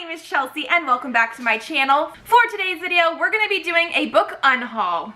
name is Chelsea and welcome back to my channel. For today's video, we're going to be doing a book unhaul.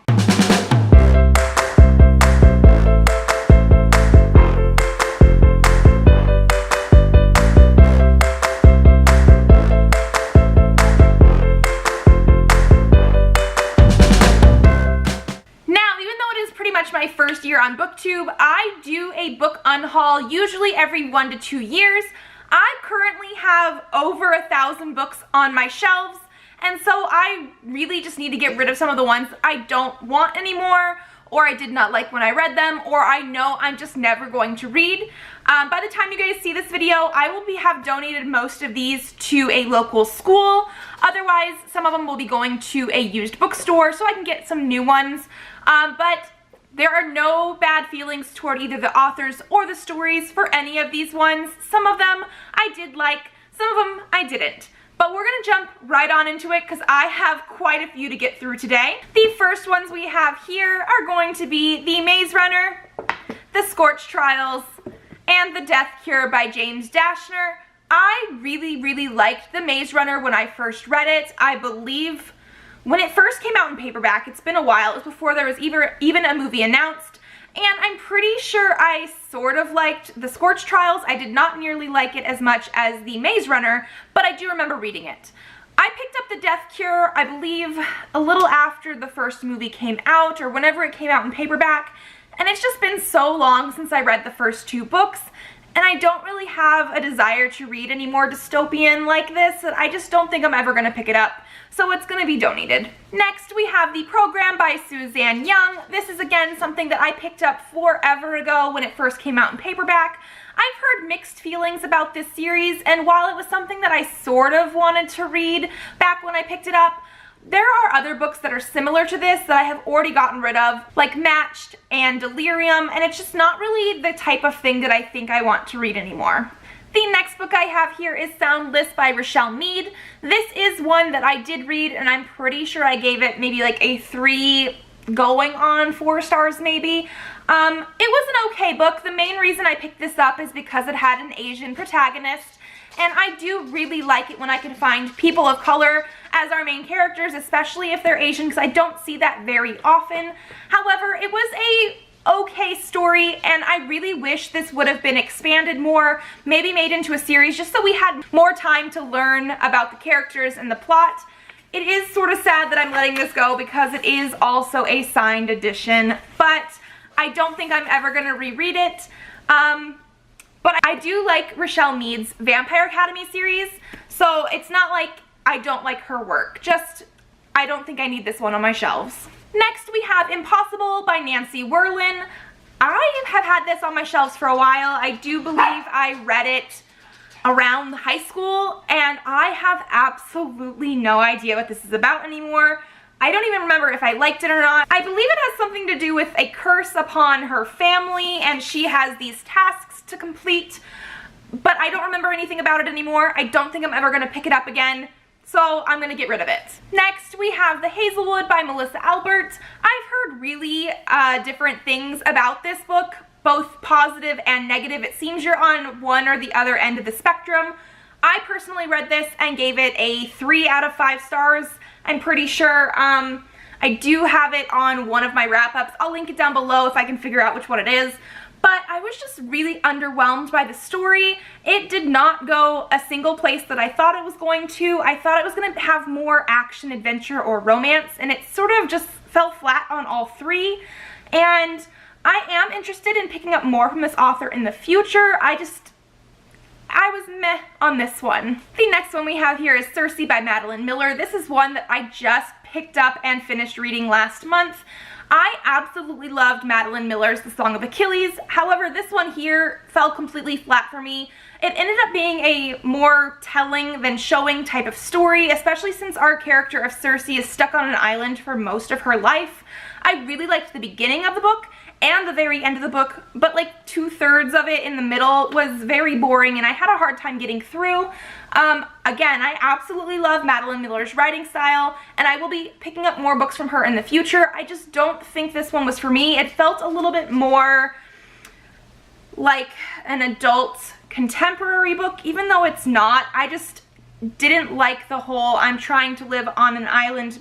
My first year on BookTube, I do a book unhaul usually every 1 to 2 years. I currently have over 1,000 books on my shelves, and so I really just need to get rid of some of the ones I don't want anymore, or I did not like when I read them, or I know I'm just never going to read. By the time you guys see this video, I will have donated most of these to a local school. Otherwise, some of them will be going to a used bookstore so I can get some new ones. But there are no bad feelings toward either the authors or the stories for any of these ones. Some of them I did like, some of them I didn't. But we're gonna jump right on into it because I have quite a few to get through today. The first ones we have here are going to be The Maze Runner, The Scorch Trials, and The Death Cure by James Dashner. I really liked The Maze Runner when I first read it. I believe when it first came out in paperback, it's been a while, it was before there was even a movie announced, and I'm pretty sure I sort of liked The Scorch Trials. I did not nearly like it as much as The Maze Runner, but I do remember reading it. I picked up The Death Cure, I believe, a little after the first movie came out, or whenever it came out in paperback, and it's just been so long since I read the first 2 books, and I don't really have a desire to read any more dystopian like this, and I just don't think I'm ever going to pick it up. So it's going to be donated. Next, we have The Program by Suzanne Young. This is again something that I picked up forever ago when it first came out in paperback. I've heard mixed feelings about this series, and while it was something that I sort of wanted to read back when I picked it up, there are other books that are similar to this that I have already gotten rid of, like Matched and Delirium, and it's just not really the type of thing that I think I want to read anymore. The next book I have here is Soundless by Rochelle Mead. This is one that I did read, and I'm pretty sure I gave it maybe like a 3 going on 4 stars maybe. It was an okay book. The main reason I picked this up is because it had an Asian protagonist, and I do really like it when I can find people of color as our main characters, especially if they're Asian, because I don't see that very often. However, it was a okay story, and I really wish this would have been expanded more, maybe made into a series, just so we had more time to learn about the characters and the plot. It is sort of sad that I'm letting this go because it is also a signed edition, but I don't think I'm ever going to reread it. But I do like Rochelle Mead's Vampire Academy series, so it's not like I don't like her work, just I don't think I need this one on my shelves. Next, we have Impossible by Nancy Werlin. I have had this on my shelves for a while. I do believe I read it around high school, and I have absolutely no idea what this is about anymore. I don't even remember if I liked it or not. I believe it has something to do with a curse upon her family, and she has these tasks to complete, but I don't remember anything about it anymore. I don't think I'm ever going to pick it up again, so I'm going to get rid of it. Next, we have The Hazel Wood by Melissa Albert. I've heard really different things about this book, both positive and negative. It seems you're on one or the other end of the spectrum. I personally read this and gave it a 3 out of 5 stars. I'm pretty sure. I do have it on one of my wrap-ups. I'll link it down below if I can figure out which one it is. But I was just really underwhelmed by the story. It did not go a single place that I thought it was going to. I thought it was going to have more action, adventure, or romance, and it sort of just fell flat on all 3. And I am interested in picking up more from this author in the future. I was meh on this one. The next one we have here is Cersei by Madeline Miller. This is one that I just picked up and finished reading last month. I absolutely loved Madeline Miller's The Song of Achilles. However, this one here fell completely flat for me. It ended up being a more telling than showing type of story, especially since our character of Cersei is stuck on an island for most of her life. I really liked the beginning of the book and the very end of the book, but like 2/3 of it in the middle was very boring, and I had a hard time getting through. Again, I absolutely love Madeline Miller's writing style, and I will be picking up more books from her in the future. I just don't think this one was for me. It felt a little bit more like an adult contemporary book, even though it's not. didn't like the whole I'm trying to live on an island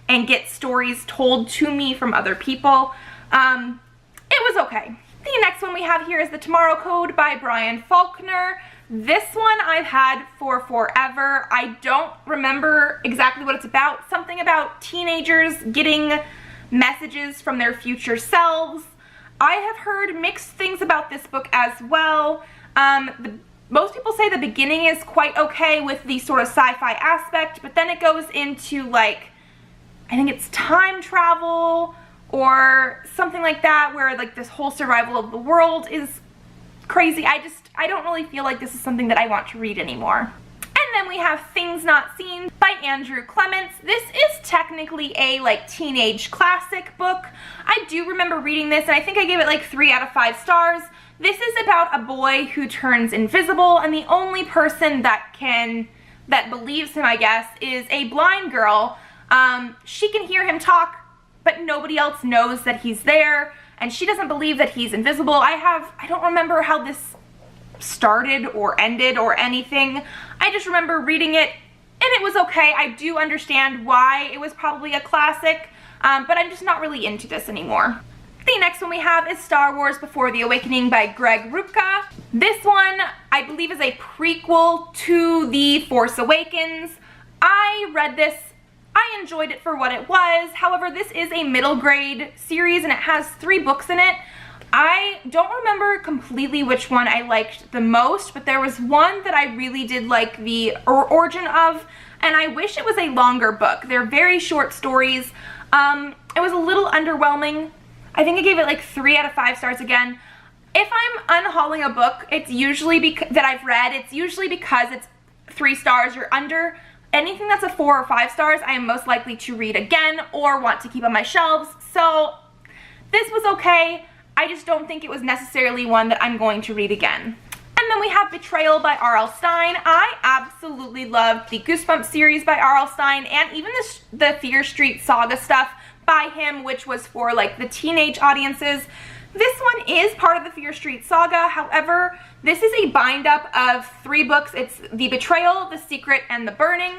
and get stories told to me from other people. It was okay. The next one we have here is The Tomorrow Code by Brian Faulkner. This one I've had for forever. I don't remember exactly what it's about. Something about teenagers getting messages from their future selves. I have heard mixed things about this book as well. Most people say the beginning is quite okay with the sort of sci-fi aspect, but then it goes into like, I think it's time travel or something like that, where like this whole survival of the world is crazy. I don't really feel like this is something that I want to read anymore. And then we have Things Not Seen by Andrew Clements. This is technically a like teenage classic book. I do remember reading this, and I think I gave it like 3 out of 5 stars. This is about a boy who turns invisible, and the only person that believes him, I guess, is a blind girl. She can hear him talk, but nobody else knows that he's there, and she doesn't believe that he's invisible. I don't remember how this started or ended or anything. I just remember reading it, and it was okay. I do understand why it was probably a classic, but I'm just not really into this anymore. The next one we have is Star Wars Before the Awakening by Greg Rucka. This one, I believe, is a prequel to The Force Awakens. I read this. I enjoyed it for what it was. However, this is a middle grade series and it has 3 books in it. I don't remember completely which one I liked the most, but there was one that I really did like the origin of, and I wish it was a longer book. They're very short stories. It was a little underwhelming. I think I gave it like 3 out of 5 stars again. If I'm unhauling a book, it's usually that I've read, it's usually because it's 3 stars or under. Anything that's a 4 or 5 stars, I am most likely to read again or want to keep on my shelves. So this was okay. I just don't think it was necessarily one that I'm going to read again. And then we have Betrayal by R.L. Stine. I absolutely loved the Goosebumps series by R.L. Stine, and even the Fear Street Saga stuff by him, which was for like the teenage audiences. This one is part of the Fear Street Saga. However, this is a bind up of 3 books. It's The Betrayal, The Secret, and The Burning.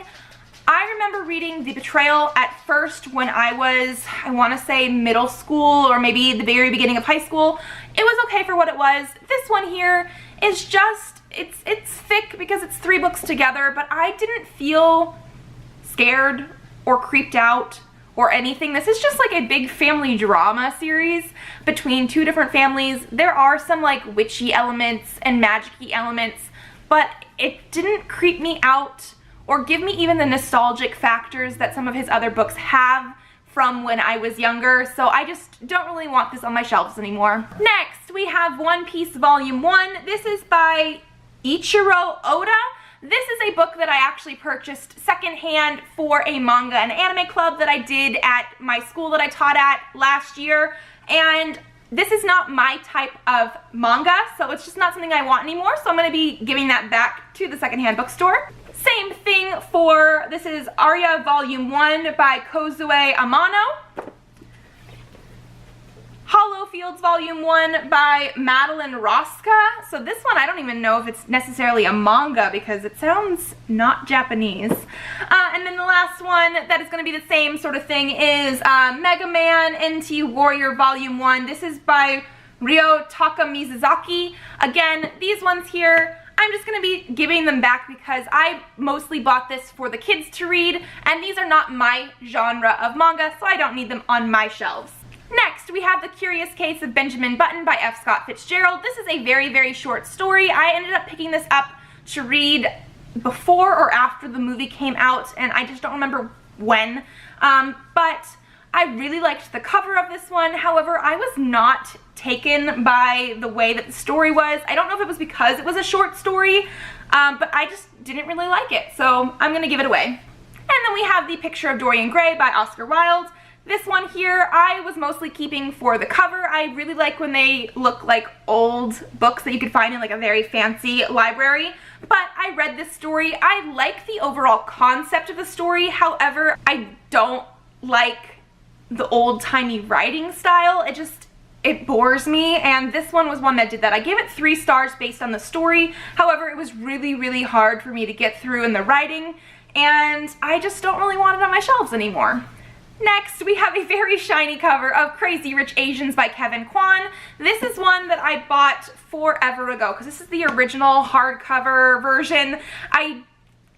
I remember reading The Betrayal at first when I was, I want to say middle school or maybe the very beginning of high school. It was okay for what it was. This one here is just, it's thick because it's 3 books together, but I didn't feel scared or creeped out or anything. This is just like a big family drama series between 2 different families. There are some like witchy elements and magic-y elements, but it didn't creep me out or give me even the nostalgic factors that some of his other books have from when I was younger, so I just don't really want this on my shelves anymore. Next, we have One Piece Volume 1. This is by Ichiro Oda. This is a book that I actually purchased secondhand for a manga and anime club that I did at my school that I taught at last year, and this is not my type of manga, so it's just not something I want anymore, so I'm going to be giving that back to the secondhand bookstore. Same thing for, this is Arya Volume 1 by Kozue Amano. Hollow Fields Volume 1 by Madeline Rosca. So this one, I don't even know if it's necessarily a manga because it sounds not Japanese. And then the last one that is going to be the same sort of thing is Mega Man NT Warrior Volume 1. This is by Ryo Takamizaki. Again, these ones here, I'm just going to be giving them back because I mostly bought this for the kids to read, and these are not my genre of manga, so I don't need them on my shelves. Next, we have The Curious Case of Benjamin Button by F. Scott Fitzgerald. This is a very, very short story. I ended up picking this up to read before or after the movie came out, and I just don't remember when, but I really liked the cover of this one. However, I was not taken by the way that the story was. I don't know if it was because it was a short story, but I just didn't really like it, so I'm gonna give it away. And then we have The Picture of Dorian Gray by Oscar Wilde. This one here, I was mostly keeping for the cover. I really like when they look like old books that you could find in like a very fancy library. But I read this story. I like the overall concept of the story. However, I don't like the old-timey writing style. it bores me, and this one was one that did that. I gave it 3 stars based on the story. However, it was really, really hard for me to get through in the writing, and I just don't really want it on my shelves anymore. Next, we have a very shiny cover of Crazy Rich Asians by Kevin Kwan. This is one that I bought forever ago because this is the original hardcover version. I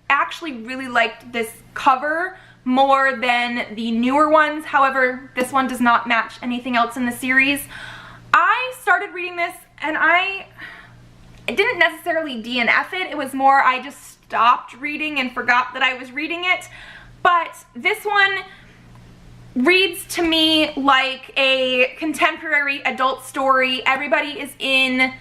actually really liked this cover more than the newer ones. However, this one does not match anything else in the series. I started reading this and I didn't necessarily DNF it. It was more I just stopped reading and forgot that I was reading it. But this one reads to me like a contemporary adult story. Everybody is in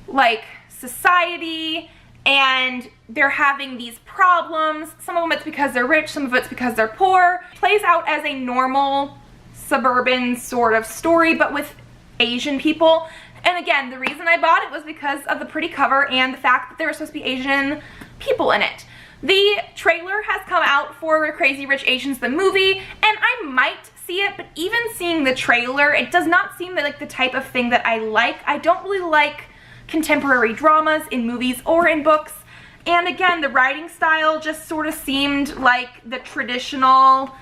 like society and they're having these problems. Some of them it's because they're rich, some of it's because they're poor. It plays out as a normal suburban sort of story, but with Asian people. And again, the reason I bought it was because of the pretty cover and the fact that there were supposed to be Asian people in it. The trailer has come out for Crazy Rich Asians the movie, and I might see it, but even seeing the trailer, it does not seem like the type of thing that I like. I don't really like contemporary dramas in movies or in books. And again, the writing style just sort of seemed like the traditional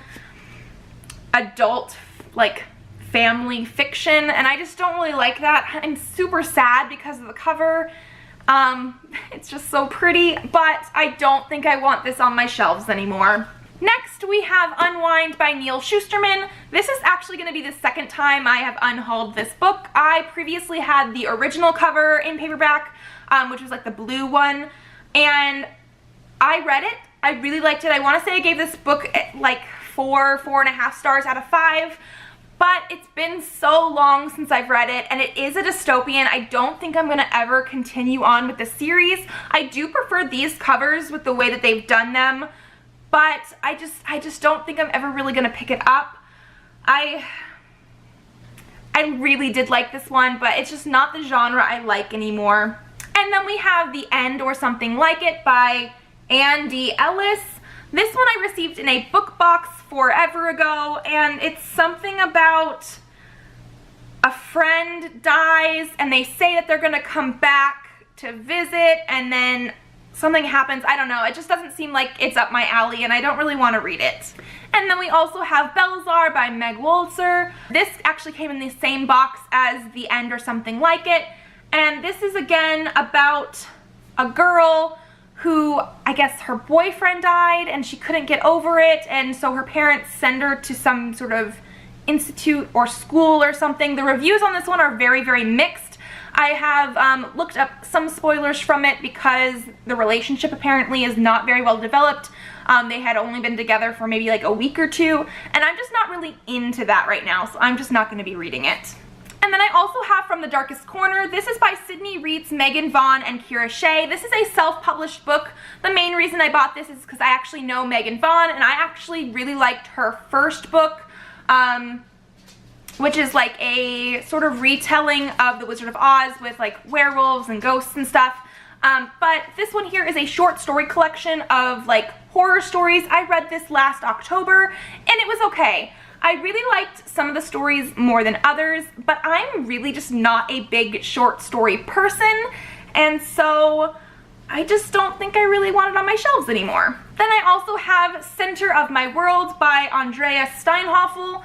adult, like, family fiction, and I just don't really like that. I'm super sad because of the cover. It's just so pretty, but I don't think I want this on my shelves anymore. Next, we have Unwind by Neal Shusterman. This is actually going to be the second time I have unhauled this book. I previously had the original cover in paperback, which was like the blue one, and I read it. I really liked it. I want to say I gave this book like 4.5 stars out of 5. But it's been so long since I've read it, and it is a dystopian. I don't think I'm going to ever continue on with the series. I do prefer these covers with the way that they've done them, but I just don't think I'm ever really going to pick it up. I really did like this one, but it's just not the genre I like anymore. And then we have The End or Something Like It by Ann D. Ellis. This one I received in a book box forever ago, and it's something about a friend dies and they say that they're gonna come back to visit, and then something happens. I don't know, it just doesn't seem like it's up my alley, and I don't really want to read it. And then we also have Belzar by Meg Woltzer. This actually came in the same box as The End or Something Like It, and this is again about a girl who, I guess her boyfriend died and she couldn't get over it, and so her parents send her to some sort of institute or school or something. The reviews on this one are very, very mixed. I have looked up some spoilers from it because the relationship apparently is not very well developed. They had only been together for maybe like a week or two, and I'm just not really into that right now, so I'm just not going to be reading it. And then I also have From the Darkest Corner. This is by Sydney Reitz, Megan Vaughn, and Kira Shea. This is a self-published book. The main reason I bought this is because I actually know Megan Vaughn, and I actually really liked her first book, which is like a sort of retelling of The Wizard of Oz with like werewolves and ghosts and stuff. But this one here is a short story collection of like horror stories. I read this last October, and it was okay. I really liked some of the stories more than others, but I'm really just not a big short story person, and so I just don't think I really want it on my shelves anymore. Then I also have Center of My World by Andrea Steinhoffel.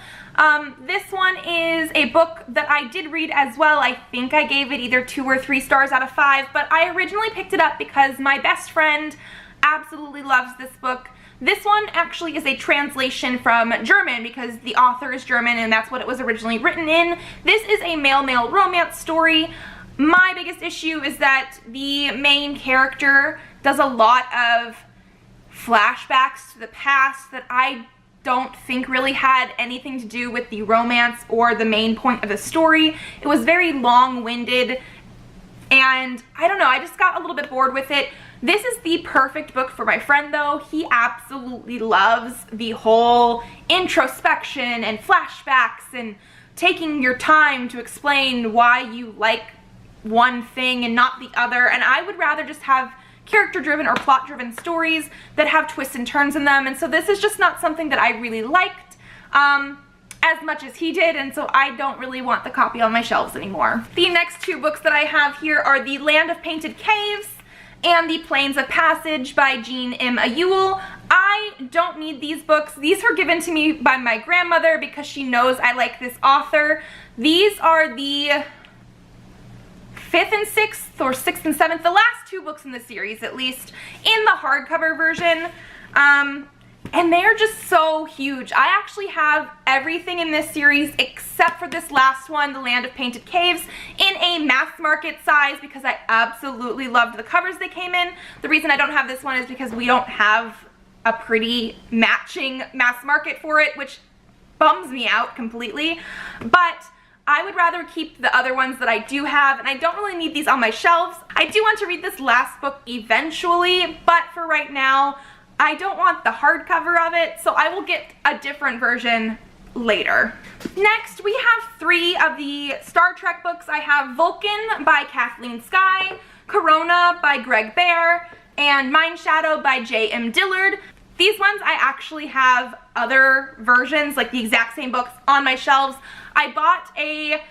This one is a book that I did read as well. I think I gave it either 2 or 3 stars out of 5, but I originally picked it up because my best friend absolutely loves this book. This one actually is a translation from German because the author is German and that's what it was originally written in. This is a male-male romance story. My biggest issue is that the main character does a lot of flashbacks to the past that I don't think really had anything to do with the romance or the main point of the story. It was very long-winded, and I don't know, I just got a little bit bored with it. This is the perfect book for my friend though. He absolutely loves the whole introspection and flashbacks and taking your time to explain why you like one thing and not the other, and I would rather just have character-driven or plot-driven stories that have twists and turns in them, and so this is just not something that I really liked. as much as he did, and so I don't really want the copy on my shelves anymore. The next two books that I have here are The Land of Painted Caves and The Plains of Passage by Jean M. Ewell. I don't need these books. These were given to me by my grandmother because she knows I like this author. These are the 5th and 6th, or 6th and 7th, the last two books in the series at least, in the hardcover version. And they're just so huge. I actually have everything in this series except for this last one, The Land of Painted Caves, in a mass market size because I absolutely loved the covers they came in. The reason I don't have this one is because we don't have a pretty matching mass market for it, which bums me out completely. But I would rather keep the other ones that I do have, and I don't really need these on my shelves. I do want to read this last book eventually, but for right now, I don't want the hardcover of it, so I will get a different version later. Next, we have 3 of the Star Trek books. I have Vulcan by Kathleen Skye, Corona by Greg Bear, and Mind Shadow by J.M. Dillard. These ones I actually have other versions, like the exact same books, on my shelves. I bought a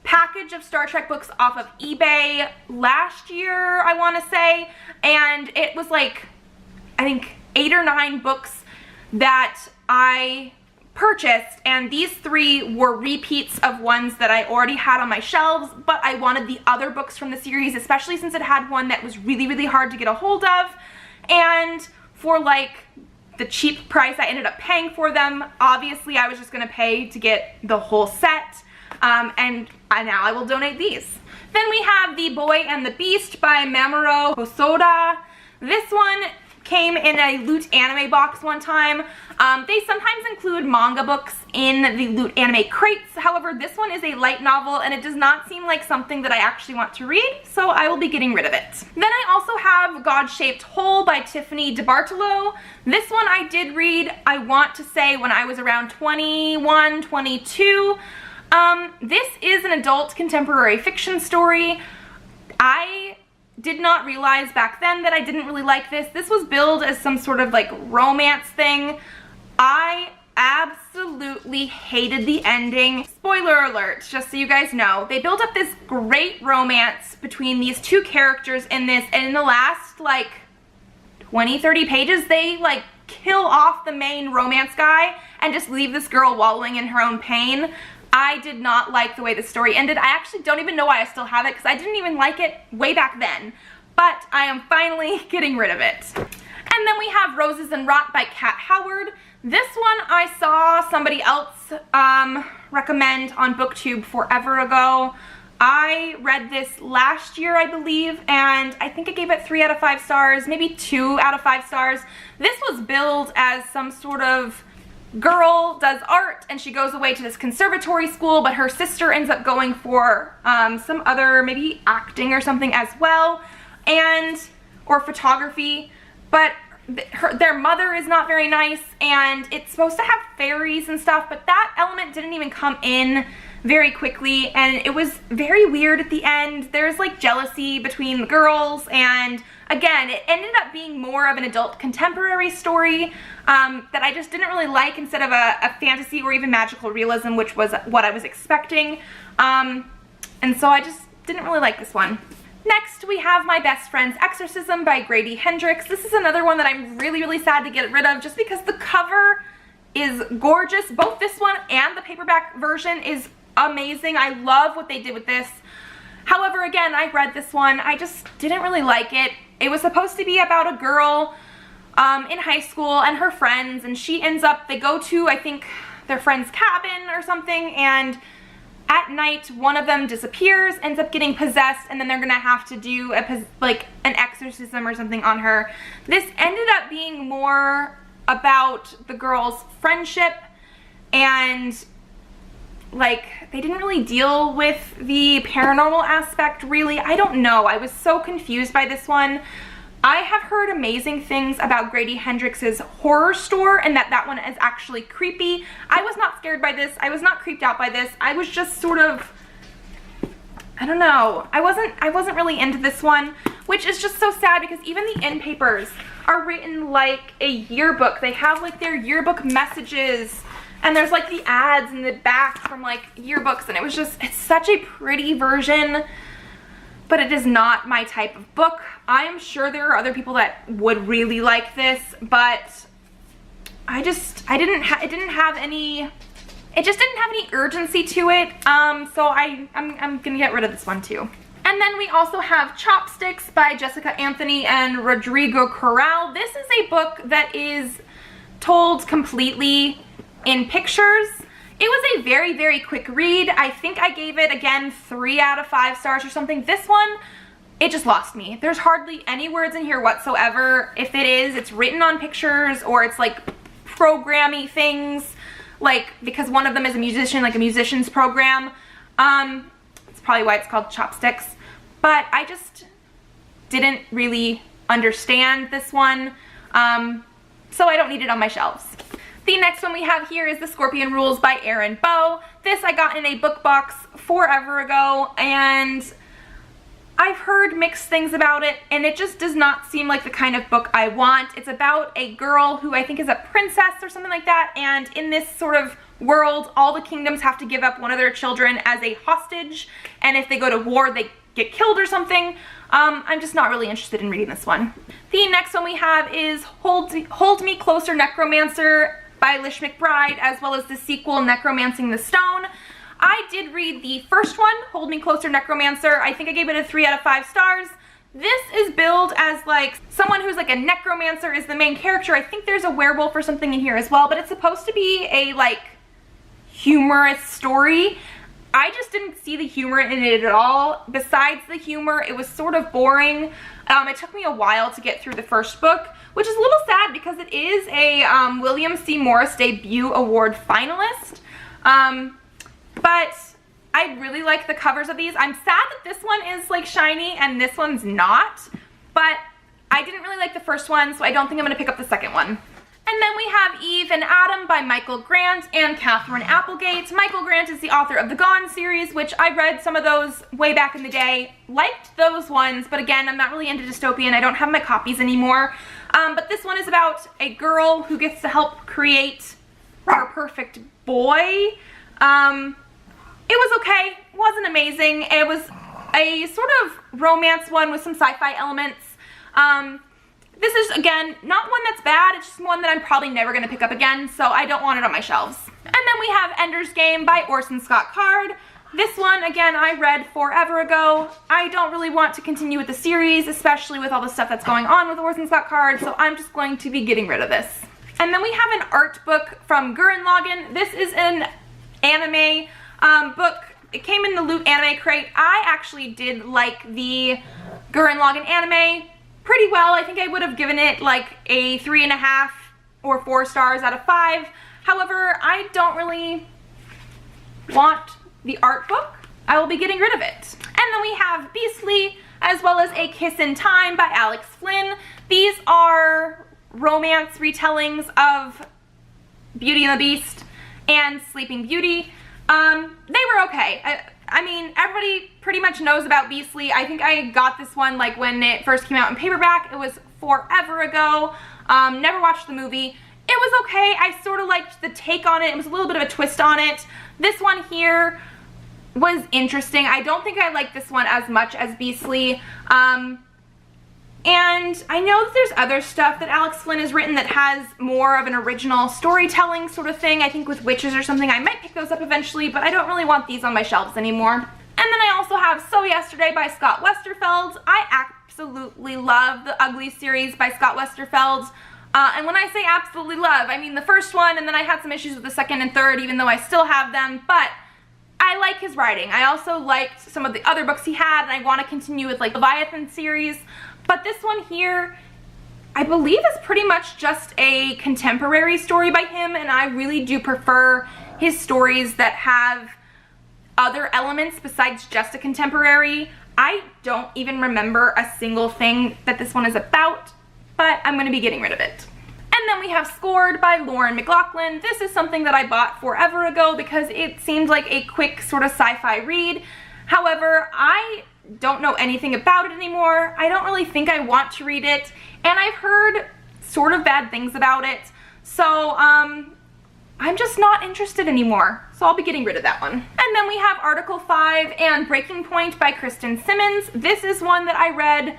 package of Star Trek books off of eBay last year, I want to say, and it was like, I think 8 or 9 books that I purchased, and these 3 were repeats of ones that I already had on my shelves, but I wanted the other books from the series, especially since it had one that was really, really hard to get a hold of, and for like the cheap price I ended up paying for them, obviously I was just going to pay to get the whole set, and now I will donate these. Then we have The Boy and the Beast by Mamoru Hosoda. This one came in a Loot Anime box one time. They sometimes include manga books in the Loot Anime crates. However, this one is a light novel and it does not seem like something that I actually want to read, so I will be getting rid of it. Then I also have God-Shaped Hole by Tiffany DeBartolo. This one I did read, I want to say, when I was around 21, 22. This is an adult contemporary fiction story. I did not realize back then that I didn't really like this. This was billed as some sort of like romance thing. I absolutely hated the ending. Spoiler alert, just so you guys know. They built up this great romance between these two characters in this, and in the last like 20-30 pages, they like kill off the main romance guy and just leave this girl wallowing in her own pain. I did not like the way the story ended. I actually don't even know why I still have it because I didn't even like it way back then. But I am finally getting rid of it. And then we have Roses and Rot by Kat Howard. This one I saw somebody else recommend on BookTube forever ago. I read this last year, I believe, and I think I gave it 3 out of 5 stars, maybe 2 out of 5 stars. This was billed as some sort of girl does art and she goes away to this conservatory school, but her sister ends up going for some other, maybe acting or something as well, or photography, but their mother is not very nice, and it's supposed to have fairies and stuff, but that element didn't even come in very quickly, and it was very weird at the end. There's like jealousy between the girls, and again, it ended up being more of an adult contemporary story that I just didn't really like, instead of a fantasy or even magical realism, which was what I was expecting. And so I just didn't really like this one. Next, we have My Best Friend's Exorcism by Grady Hendrix. This is another one that I'm really, really sad to get rid of just because the cover is gorgeous. Both this one and the paperback version is amazing. I love what they did with this. However, again, I read this one. I just didn't really like it. It was supposed to be about a girl in high school and her friends, and she ends up, they go to, I think, their friend's cabin or something, and at night, one of them disappears, ends up getting possessed, and then they're gonna have to do like an exorcism or something on her. This ended up being more about the girl's friendship, and like they didn't really deal with the paranormal aspect really. I don't know. I was so confused by this one. I have heard amazing things about Grady Hendrix's Horror Store, and that one is actually creepy. I was not scared by this. I was not creeped out by this. I was just sort of, I don't know. I wasn't really into this one, which is just so sad because even the end papers are written like a yearbook. They have like their yearbook messages And there's like the ads in the back from like yearbooks, and it's such a pretty version, but it is not my type of book. I am sure there are other people that would really like this, but it just didn't have any urgency to it. So I'm gonna get rid of this one too. And then we also have Chopsticks by Jessica Anthony and Rodrigo Corral. This is a book that is told completely in pictures. It was a very, very quick read. I think I gave it, again, 3 out of 5 stars or something. This one, it just lost me. There's hardly any words in here whatsoever. If it is, it's written on pictures, or it's like programmy things, like, because one of them is a musician, like a musician's program. It's probably why it's called Chopsticks. But I just didn't really understand this one, so I don't need it on my shelves. The next one we have here is The Scorpion Rules by Erin Bow. This I got in a book box forever ago, and I've heard mixed things about it, and it just does not seem like the kind of book I want. It's about a girl who I think is a princess or something like that, and in this sort of world, all the kingdoms have to give up one of their children as a hostage, and if they go to war, they get killed or something. I'm just not really interested in reading this one. The next one we have is Hold Me Closer, Necromancer by Lish McBride, as well as the sequel, Necromancing the Stone. I did read the first one, Hold Me Closer, Necromancer. I think I gave it a 3 out of 5 stars. This is billed as like someone who's like a necromancer is the main character. I think there's a werewolf or something in here as well, but it's supposed to be a like humorous story. I just didn't see the humor in it at all. Besides the humor, it was sort of boring. It took me a while to get through the first book, which is a little sad because it is a William C. Morris Debut Award finalist. But I really like the covers of these. I'm sad that this one is like shiny and this one's not, but I didn't really like the first one, so I don't think I'm gonna pick up the second one. And then we have Eve and Adam by Michael Grant and Catherine Applegate. Michael Grant is the author of the Gone series, which I read some of those way back in the day. Liked those ones, but again, I'm not really into dystopian. I don't have my copies anymore. But this one is about a girl who gets to help create her perfect boy. It was okay. It wasn't amazing. It was a sort of romance one with some sci-fi elements. This is, again, not one that's bad, it's just one that I'm probably never going to pick up again, so I don't want it on my shelves. And then we have Ender's Game by Orson Scott Card. This one, again, I read forever ago. I don't really want to continue with the series, especially with all the stuff that's going on with Orson Scott Card, so I'm just going to be getting rid of this. And then we have an art book from Gurren Lagann. This is an anime book. It came in the Loot Anime Crate. I actually did like the Gurren Lagann anime pretty well. I think I would have given it like a 3.5 or 4 stars out of 5. However, I don't really want the art book. I will be getting rid of it. And then we have Beastly, as well as A Kiss in Time by Alex Flynn. These are romance retellings of Beauty and the Beast and Sleeping Beauty. They were okay. I mean, everybody pretty much knows about Beastly. I think I got this one like when it first came out in paperback. It was forever ago. Never watched the movie. It was okay. I sort of liked the take on it. It was a little bit of a twist on it. This one here was interesting. I don't think I like this one as much as Beastly. And I know that there's other stuff that Alex Flynn has written that has more of an original storytelling sort of thing. I think with witches or something. I might pick those up eventually, but I don't really want these on my shelves anymore. And then I also have So Yesterday by Scott Westerfeld. I absolutely love the Ugly series by Scott Westerfeld. And when I say absolutely love, I mean the first one, and then I had some issues with the second and third, even though I still have them, but I like his writing. I also liked some of the other books he had, and I want to continue with like the Leviathan series. But this one here, I believe is pretty much just a contemporary story by him, and I really do prefer his stories that have other elements besides just a contemporary. I don't even remember a single thing that this one is about, but I'm going to be getting rid of it. And then we have Scored by Lauren McLaughlin. This is something that I bought forever ago because it seemed like a quick sort of sci-fi read. However, I don't know anything about it anymore. I don't really think I want to read it, and I've heard sort of bad things about it. So I'm just not interested anymore. So I'll be getting rid of that one. And then we have Article 5 and Breaking Point by Kristen Simmons. This is one that I read,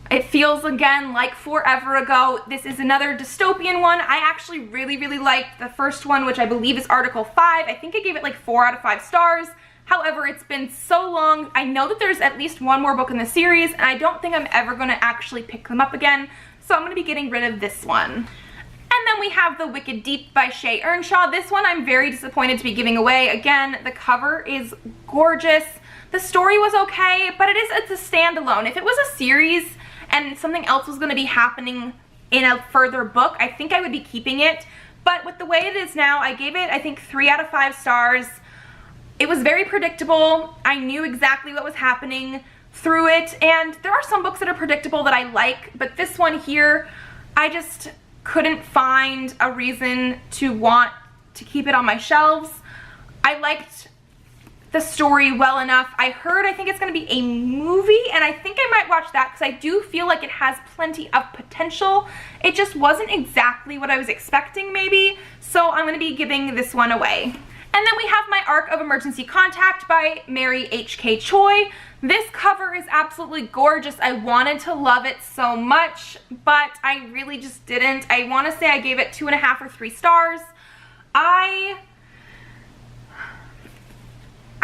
it feels again like forever ago. This is another dystopian one. I actually really liked the first one, which I believe is Article 5. I think I gave it like 4 out of 5 stars. However, it's been so long. I know that there's at least one more book in the series, and I don't think I'm ever going to actually pick them up again. So I'm going to be getting rid of this one. And then we have The Wicked Deep by Shay Earnshaw. This one I'm very disappointed to be giving away. Again, the cover is gorgeous. The story was okay, but it's a standalone. If it was a series and something else was going to be happening in a further book, I think I would be keeping it. But with the way it is now, I gave it, I think, 3 out of 5 stars. It was very predictable. I knew exactly what was happening through it, and there are some books that are predictable that I like, but this one here, I just couldn't find a reason to want to keep it on my shelves. I liked the story well enough. I think it's going to be a movie, and I think I might watch that because I do feel like it has plenty of potential. It just wasn't exactly what I was expecting, maybe, so I'm going to be giving this one away. And then we have My Arc of Emergency Contact by Mary H.K. Choi. This cover is absolutely gorgeous. I wanted to love it so much, but I really just didn't. I want to say I gave it 2.5 or 3 stars. I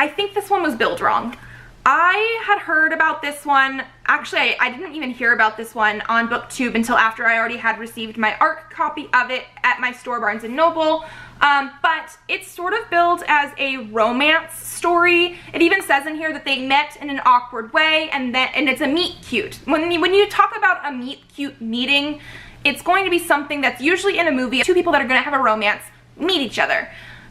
think this one was billed wrong. I had heard about this one. Actually, I didn't even hear about this one on BookTube until after I already had received my ARC copy of it at my store, Barnes & Noble. But it's sort of billed as a romance story. It even says in here that they met in an awkward way, and it's a meet cute. When you talk about a meet cute meeting, it's going to be something that's usually in a movie. 2 people that are going to have a romance meet each other.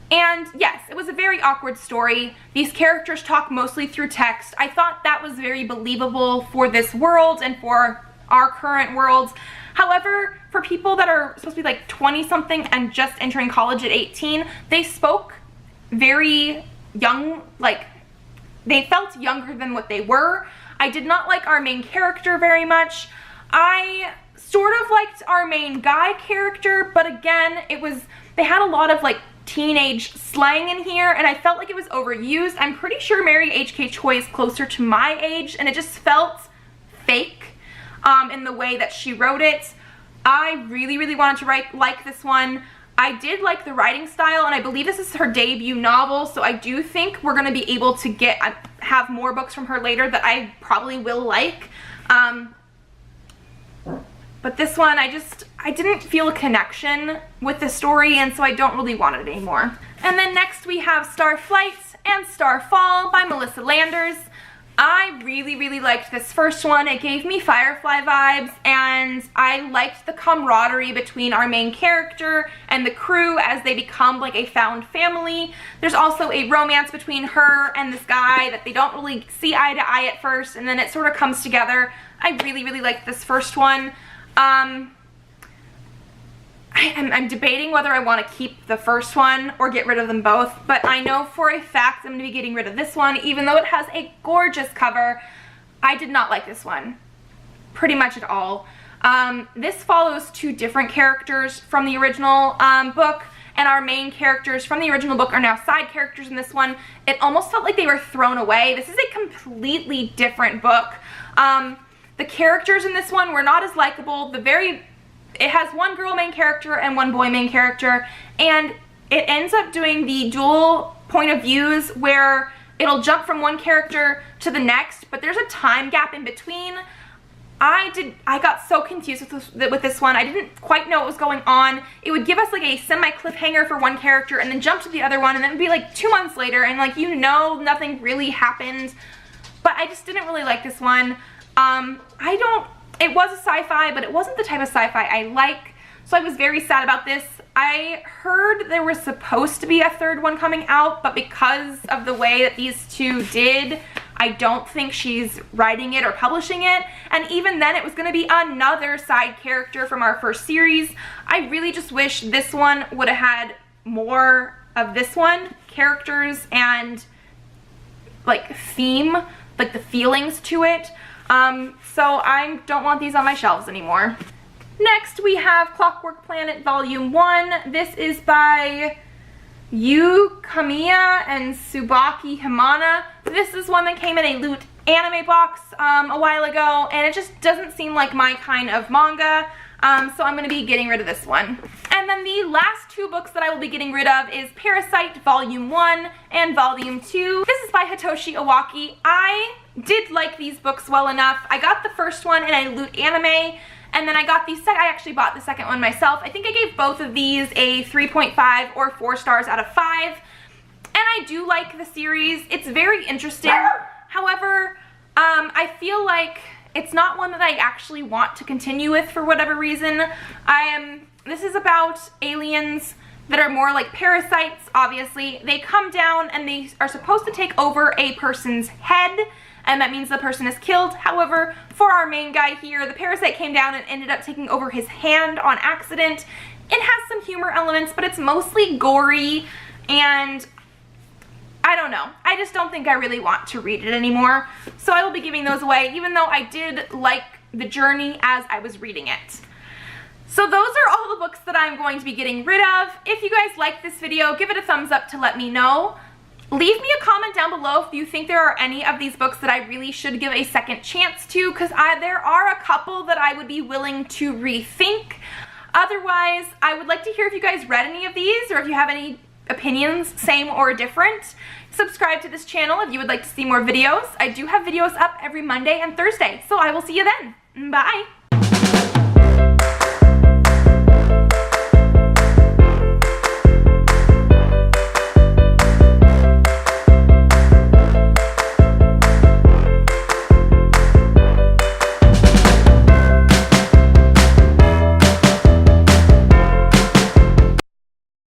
And yes, it was a very awkward story. These characters talk mostly through text. I thought that was very believable for this world and for our current worlds. However, for people that are supposed to be like 20-something and just entering college at 18, they spoke very young, like they felt younger than what they were. I did not like our main character very much. I sort of liked our main guy character, but again, they had a lot of like teenage slang in here, and I felt like it was overused. I'm pretty sure Mary H.K. Choi is closer to my age, and it just felt fake in the way that she wrote it. I really wanted to like this one. I did like the writing style, and I believe this is her debut novel, so I do think we're going to be able to have more books from her later that I probably will like. But this one, I didn't feel a connection with the story, and so I don't really want it anymore. And then next we have Starflights and Starfall by Melissa Landers. I really liked this first one. It gave me Firefly vibes, and I liked the camaraderie between our main character and the crew as they become like a found family. There's also a romance between her and this guy that they don't really see eye to eye at first, and then it sort of comes together. I really liked this first one. I'm debating whether I want to keep the first one or get rid of them both, but I know for a fact I'm going to be getting rid of this one, even though it has a gorgeous cover. I did not like this one pretty much at all. This follows 2 different characters from the original book, and our main characters from the original book are now side characters in this one. It almost felt like they were thrown away. This is a completely different book. The characters in this one were not as likable. It has 1 girl main character and 1 boy main character, and it ends up doing the dual point of views where it'll jump from one character to the next, but there's a time gap in between. I got so confused with this one. I didn't quite know what was going on. It would give us like a semi-cliffhanger for one character and then jump to the other one, and then it would be like 2 months later, and like, nothing really happened. But I just didn't really like this one. It was a sci-fi, but it wasn't the type of sci-fi I like, so I was very sad about this. I heard there was supposed to be a 3rd one coming out, but because of the way that these 2 did, I don't think she's writing it or publishing it, and even then it was going to be another side character from our first series. I really just wish this one would have had more of this one, characters and like theme, like the feelings to it. So I don't want these on my shelves anymore. Next we have Clockwork Planet Volume 1. This is by Yu Kamiya and Tsubaki Himana. This is one that came in a Loot anime box a while ago, and it just doesn't seem like my kind of manga, so I'm going to be getting rid of this one. And then the last two books that I will be getting rid of is Parasite Volume 1 and Volume 2. This is by Hitoshi Iwaki. I did like these books well enough. I got the first one in a Loot anime, and then I got the second. I actually bought the second one myself. I think I gave both of these a 3.5 or 4 stars out of 5. And I do like the series. It's very interesting. However, I feel like it's not one that I actually want to continue with for whatever reason. This is about aliens that are more like parasites, obviously. They come down and they are supposed to take over a person's head, and that means the person is killed. However, for our main guy here, the parasite came down and ended up taking over his hand on accident. It has some humor elements, but it's mostly gory, and I don't know. I just don't think I really want to read it anymore. So I will be giving those away, even though I did like the journey as I was reading it. So those are all the books that I'm going to be getting rid of. If you guys like this video, give it a thumbs up to let me know. Leave me a comment down below if you think there are any of these books that I really should give a second chance to, because there are a couple that I would be willing to rethink. Otherwise, I would like to hear if you guys read any of these, or if you have any opinions, same or different. Subscribe to this channel if you would like to see more videos. I do have videos up every Monday and Thursday, so I will see you then. Bye!